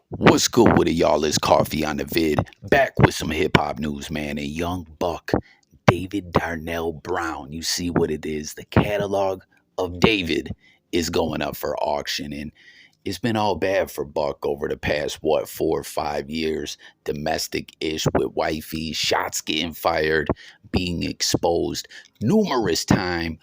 What's good with it, y'all? It's Coffee on the vid. Back with some hip hop news, man. And Young Buck, David Darnell Brown. You see what it is. The catalog of David is going up for auction. And it's been all bad for Buck over the past, 4 or 5 years. Domestic ish with wifey, shots getting fired, being exposed numerous times,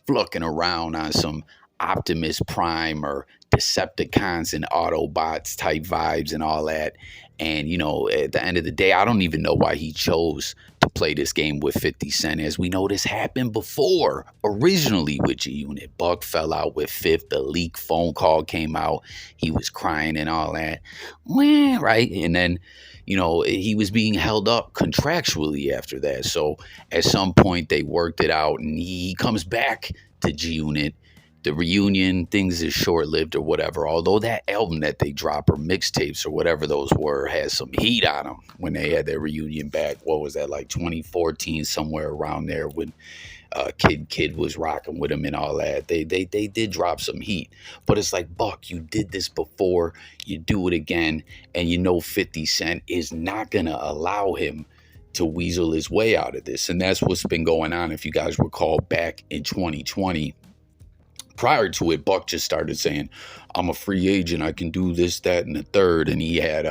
flucking around on some Optimus Prime or Decepticons and Autobots type vibes and all that. And, at the end of the day, I don't even know why he chose to play this game with 50 Cent. As we know, this happened before, originally with G Unit. Buck fell out with Fifth. The leak phone call came out. He was crying and all that. Right? And then, he was being held up contractually after that. So at some point, they worked it out and he comes back to G Unit. The reunion, things is short lived or whatever. Although that album that they drop or mixtapes or whatever those were has some heat on them when they had their reunion back. What was that, like 2014, somewhere around there when Kid was rocking with him and all that. They did drop some heat. But it's like, Buck, you did this before, you do it again, and 50 Cent is not gonna allow him to weasel his way out of this. And that's what's been going on. If you guys recall back in 2020. Prior to it, Buck just started saying, I'm a free agent. I can do this, that, and the third. And he had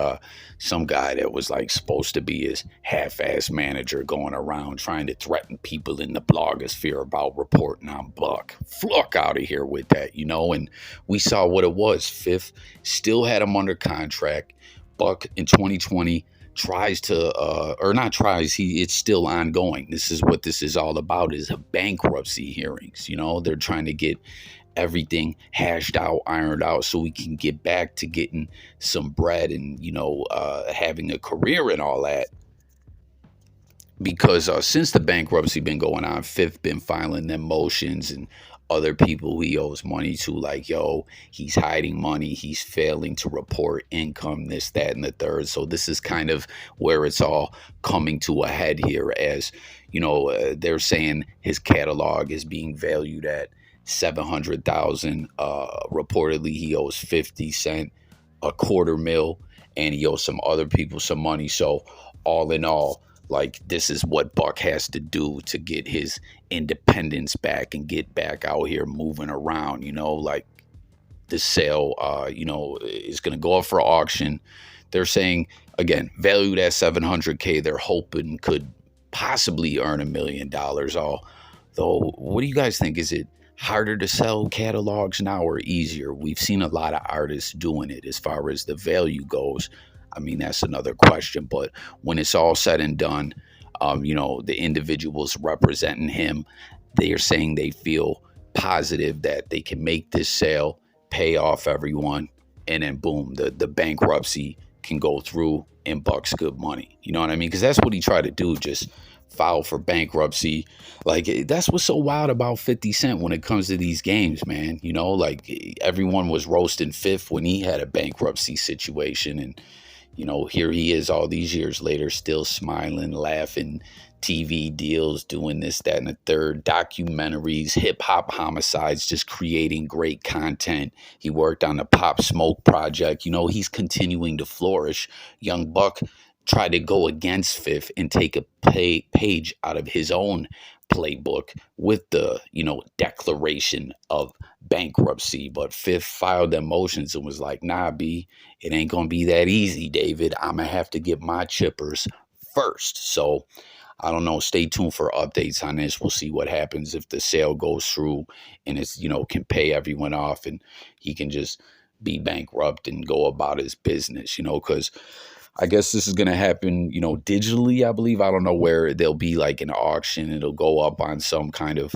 some guy that was like supposed to be his half-ass manager going around trying to threaten people in the blogosphere about reporting on Buck. Fuck out of here with that, And we saw what it was. Fifth still had him under contract. Buck in 2020 tries to or not tries, it's still ongoing. This is what this is all about, is bankruptcy hearings. They're trying to get everything hashed out, ironed out, so we can get back to getting some bread and having a career and all that. Because since the bankruptcy been going on, Fifth been filing them motions, and other people he owes money to, like, yo, he's hiding money, he's failing to report income, this, that, and the third. So this is kind of where it's all coming to a head here, as they're saying his catalog is being valued at 700,000. Reportedly he owes 50 Cent a $250,000, and he owes some other people some money. So all in all, like, this is what Buck has to do to get his independence back and get back out here moving around. Like, the sale is going to go up for auction. They're saying, again, valued at 700K. They're hoping could possibly earn $1 million. Although, what do you guys think? Is it harder to sell catalogs now or easier? We've seen a lot of artists doing it. As far as the value goes, I mean, that's another question. But when it's all said and done, the individuals representing him, they are saying they feel positive that they can make this sale, pay off everyone, and then boom, the bankruptcy can go through and Buck's good money. You know what I mean? Because that's what he tried to do, just file for bankruptcy. Like, that's what's so wild about 50 Cent when it comes to these games, man. Like, everyone was roasting Fifth when he had a bankruptcy situation, and here he is all these years later, still smiling, laughing, TV deals, doing this, that, and the third, documentaries, hip-hop homicides, just creating great content. He worked on the Pop Smoke project. He's continuing to flourish. Young Buck tried to go against Fifth and take a page out of his own playbook with the, declaration of bankruptcy. But Fifth filed them motions and was like, nah, B, it ain't gonna be that easy, David. I'm gonna have to get my chippers first. So I don't know. Stay tuned for updates on this. We'll see what happens if the sale goes through and it's, can pay everyone off and he can just be bankrupt and go about his business, because I guess this is going to happen, digitally, I believe. I don't know where there'll be like an auction. It'll go up on some kind of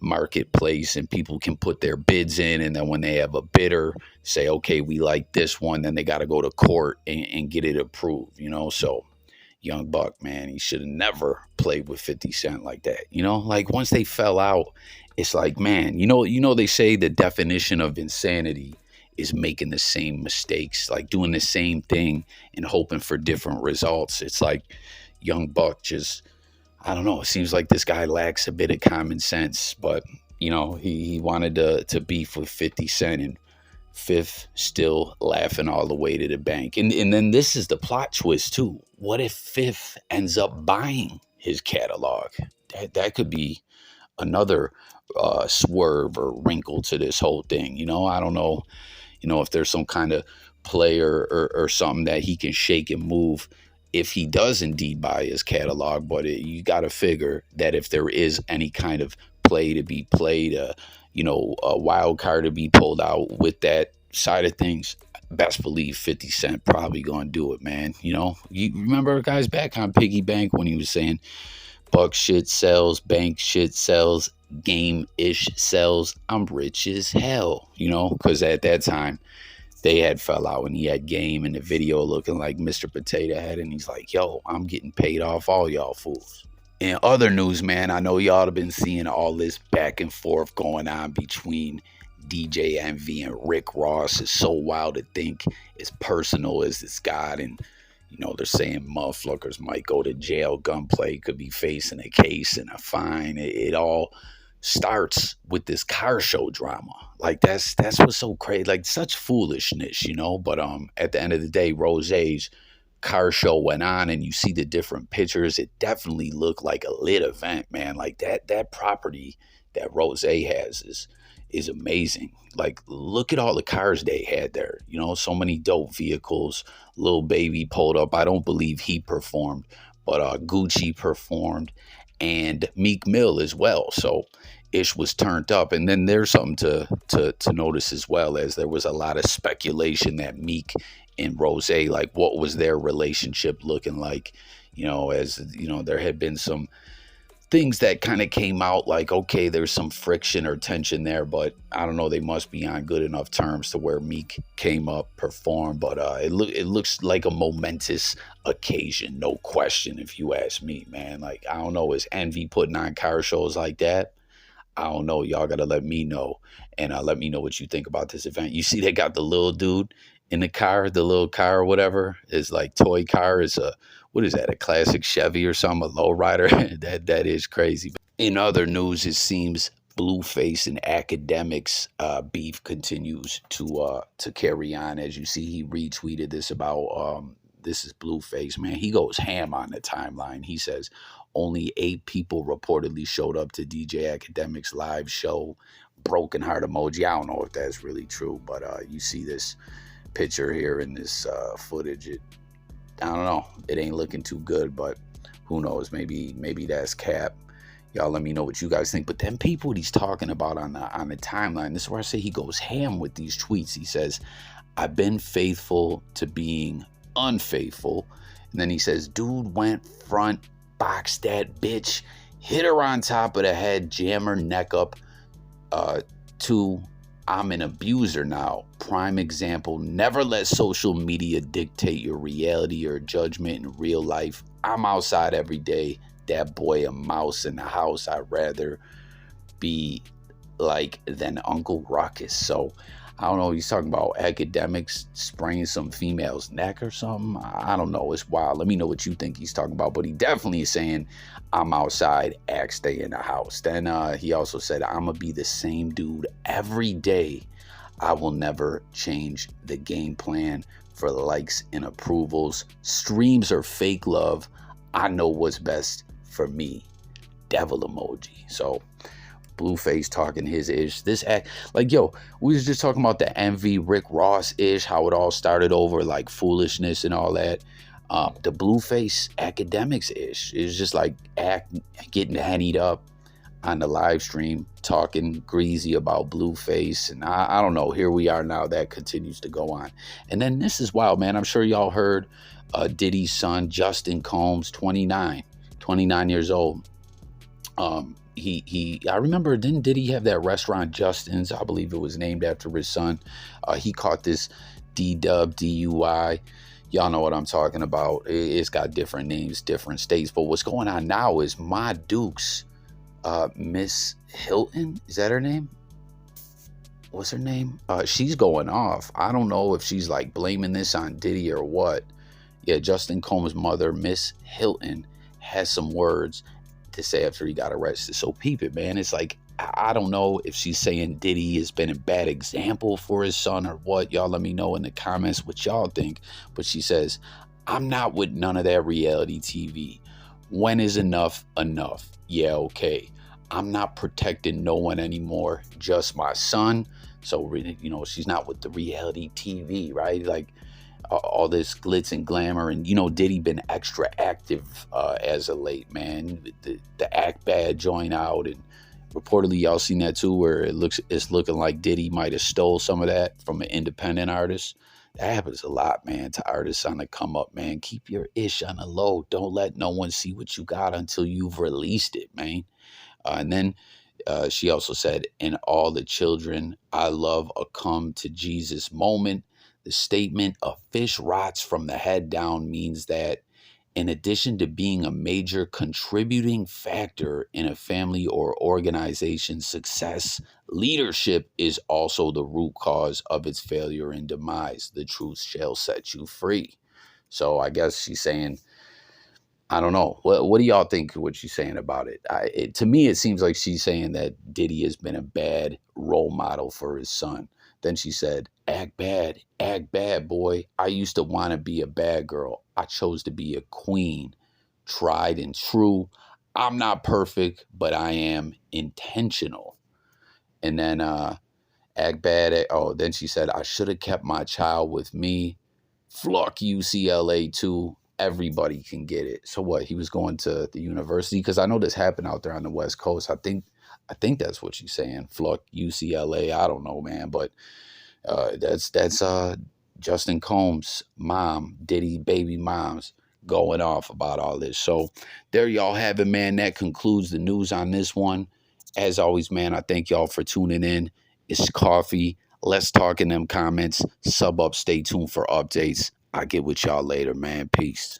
marketplace and people can put their bids in. And then when they have a bidder say, okay, we like this one, then they got to go to court and get it approved, So Young Buck, man, he should have never played with 50 Cent like that. Like, once they fell out, it's like, man, they say the definition of insanity is making the same mistakes, like doing the same thing and hoping for different results. It's like Young Buck just, I don't know, it seems like this guy lacks a bit of common sense, but he wanted to beef with 50 Cent, and Fifth still laughing all the way to the bank. And then this is the plot twist too. What if Fifth ends up buying his catalog? That could be another swerve or wrinkle to this whole thing. I don't know, if there's some kind of player or something that he can shake and move if he does indeed buy his catalog. But you got to figure that if there is any kind of play to be played, a wild card to be pulled out with that side of things, best believe 50 Cent probably gonna do it, man. You remember guys back on Piggy Bank when he was saying buck shit sells, bank shit sells, game-ish sells, I'm rich as hell, because at that time they had fell out and he had Game in the video looking like Mr. Potato Head, and he's like, yo, I'm getting paid off all y'all fools. In other news, man, I know y'all have been seeing all this back and forth going on between DJ Envy and Rick Ross. It's so wild to think as personal as this got, and they're saying motherfuckers might go to jail. Gunplay could be facing a case and a fine. It all starts with this car show drama. Like that's what's so crazy. Like such foolishness, But at the end of the day, Rose's car show went on, and you see the different pictures. It definitely looked like a lit event, man. Like that property that Rose has is amazing. Like, look at all the cars they had there. So many dope vehicles. Lil Baby pulled up. I don't believe he performed, but Gucci performed, and Meek Mill as well. So ish was turned up. And then there's something to notice as well, as there was a lot of speculation that Meek and Rose, like what was their relationship looking like, as there had been some things that kind of came out like, okay, there's some friction or tension there, but I don't know, they must be on good enough terms to where Meek came up, performed. But it looks like a momentous occasion, no question, if you ask me, man. Like, I don't know, is Envy putting on car shows like that? I don't know. Y'all gotta let me know, and let me know what you think about this event. You see, they got the little dude in the car, the little car or whatever, is like toy car. Is what is that, a classic Chevy or something, a lowrider? that is crazy. In other news, it seems Blueface and Akademiks beef continues to carry on. As you see, he retweeted this about this is Blueface, man. He goes ham on the timeline. He says only 8 people reportedly showed up to DJ Akademiks' live show. Broken heart emoji. I don't know if that's really true, but you see this picture here in this footage. I don't know. It ain't looking too good, but who knows? Maybe that's cap. Y'all let me know what you guys think. But then people he's talking about on the timeline, this is where I say he goes ham with these tweets. He says, I've been faithful to being unfaithful. And then he says, dude went front, boxed that bitch, hit her on top of the head, jam her neck up. 2, I'm an abuser now. Prime example, never let social media dictate your reality or judgment in real life. I'm outside every day. That boy a mouse in the house. I'd rather be like than Uncle Ruckus. So I don't know. He's talking about Akademiks spraying some female's neck or something. I don't know. It's wild. Let me know what you think he's talking about. But he definitely is saying, I'm outside, Ak stay in the house. Then he also said, I'm going to be the same dude every day. I will never change the game plan for likes and approvals. Streams are fake love. I know what's best for me. Devil emoji. So Blueface talking his ish. This act, like, yo, we was just talking about the Envy Rick Ross ish, how it all started over like foolishness and all that. The Blueface Akademiks ish is just like getting hennied up on the live stream, talking greasy about Blueface, and I don't know. Here we are now. That continues to go on, and then this is wild, man. I'm sure y'all heard Diddy's son Justin Combs, 29 years old. I remember, didn't Diddy have that restaurant Justin's? I believe it was named after his son. He caught this D-Dub DUI. Y'all know what I'm talking about. It's got different names, different states. But what's going on now is Ma Dukes, Miss Hilton, is that her name? What's her name? She's going off. I don't know if she's like blaming this on Diddy or what. Yeah, Justin Combs' mother, Miss Hilton, has some words to say after he got arrested. So peep it, man. It's like I don't know if she's saying Diddy has been a bad example for his son or what. Y'all let me know in the comments what y'all think. But she says, I'm not with none of that reality TV. When is enough enough? Yeah, okay. I'm not protecting no one anymore, just my son. So, she's not with the reality TV, right? Like, all this glitz and glamour, and Diddy been extra active as of late, man. The Act Bad joint out, and reportedly y'all seen that too, where it's looking like Diddy might have stole some of that from an independent artist. That happens a lot, man, to artists on the come up, man. Keep your ish on the low. Don't let no one see what you got until you've released it, man. And then she also said, in all the children I love a come to Jesus moment. The statement, a fish rots from the head down, means that in addition to being a major contributing factor in a family or organization's success, leadership is also the root cause of its failure and demise. The truth shall set you free. So I guess she's saying, I don't know. What do y'all think what she's saying about it? To me, it seems like she's saying that Diddy has been a bad role model for his son. Then she said, act bad, boy. I used to want to be a bad girl. I chose to be a queen, tried and true. I'm not perfect, but I am intentional. And then act bad. Then she said, I should have kept my child with me. Flock UCLA too. Everybody can get it. So what? He was going to the university, because I know this happened out there on the West Coast. I think that's what she's saying. Flock UCLA. I don't know, man, but that's Justin Combs' mom, Diddy baby moms, going off about all this. So there y'all have it, man. That concludes the news on this one. As always, man, I thank y'all for tuning in. It's coffee. Let's talk in them comments. Sub up. Stay tuned for updates. I'll get with y'all later, man. Peace.